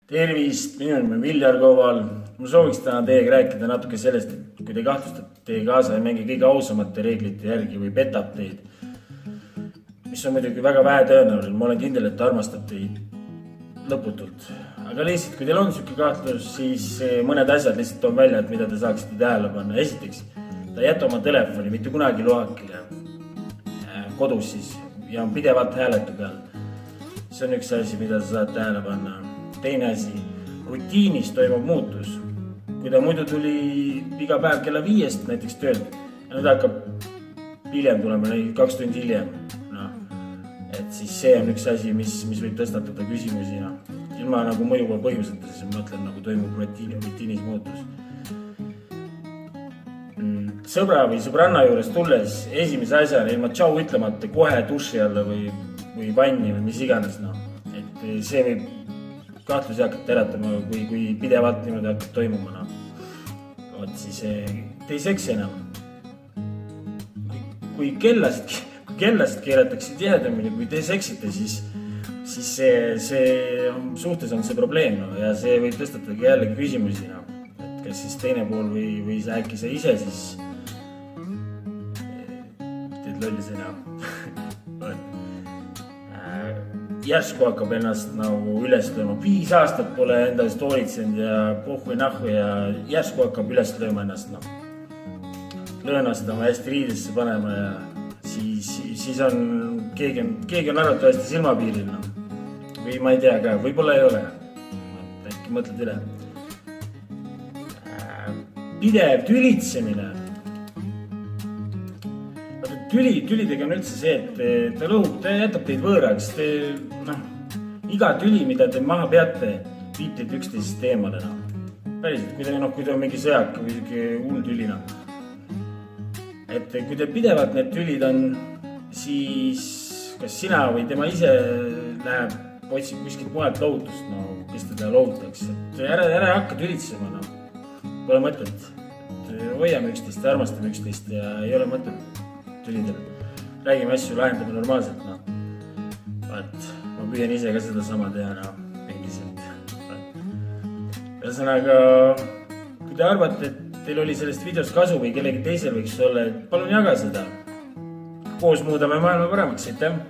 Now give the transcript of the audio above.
Tervist, minu nimi on Viljar Koval. Ma sooviks täna teiega rääkida natuke sellest, et kui te kahtlustate, et teie kaasa ei mängi kõige ausamate reeglite järgi või petab teid, mis on muidugi väga vähe tõenäoline, ma olen kindel, et ta armastab teid lõputult. Aga lihtsalt, kui teil on selline kahtlus, siis mõned asjad lihtsalt toon välja, et mida te saaksite tähele panna. Esiteks, ta ei jäta oma telefoni mitte kunagi lohakile kodus siis ja on pidevalt hääletu peal. See on üks asi, mida sa saad tähele panna. Teine asi, rutiinis toimub muutus. Kui ta muidu tuli iga päev kella 5 näiteks töölt ja nüüd hakkab hiljem tulema 2 tundi hiljem. Et siis see on üks asi, mis võib tõstatada küsimusi. Ilma nagu mõjuva põhjuseta, siis ma mõtlen, nagu toimub rutiinis muutus. Sõbra või sõbranna juures tulles esimese asjana ilma tšau ütlemata kohe duši alla või vanni või mis iganes. Et see võib kahtlusi hakata teratama, kui pidevalt niimoodi hakkab toimuma. Siis te ei seksi enam. Kui kellasid keeratakse tihedamini, kui te seksite, siis suhtes on see probleem ja see võib tõstatada jällegi küsimusi. Et kas siis teine pool või äkki sa ise siis teed lolli sina. Järsku hakkab ennast nagu üles lööma. 5 aastat pole endast hoolitsenud ja pohhu ja nahhu ja järsku hakkab üles lööma ennast. Lõõnastama hästi riidesse panema ja siis on keegi on arvatavasti silmapiiril. Või ma ei tea ka, võib-olla ei ole. Äkki mõtled üle. Pidev tülitsemine. Tülidega on üldse see, et ta lõhub, ta jätab teid võõraks. Iga tüli, mida te maha peate, viib teid üksteisest eemale. Päriselt, kui te on mingi sõjak või hull tülina. Et kui te pidevalt need tülid on, siis kas sina või tema ise läheb otsib kuskilt mujalt lohutust, kes teda lohutaks. Ära hakka tülitsema. Pole mõtet. Hoiame üksteist ja armastame üksteist ja ei ole mõtet tülidel. Räägime asju, lahendame normaalselt. Ma püüan ise ka seda sama teha endiselt. Ühesõnaga, kui te arvate, et teil oli sellest videost kasu või kellegi teisel võiks olla, palun jaga seda. Koos muudame maailma paremaks, aitäh!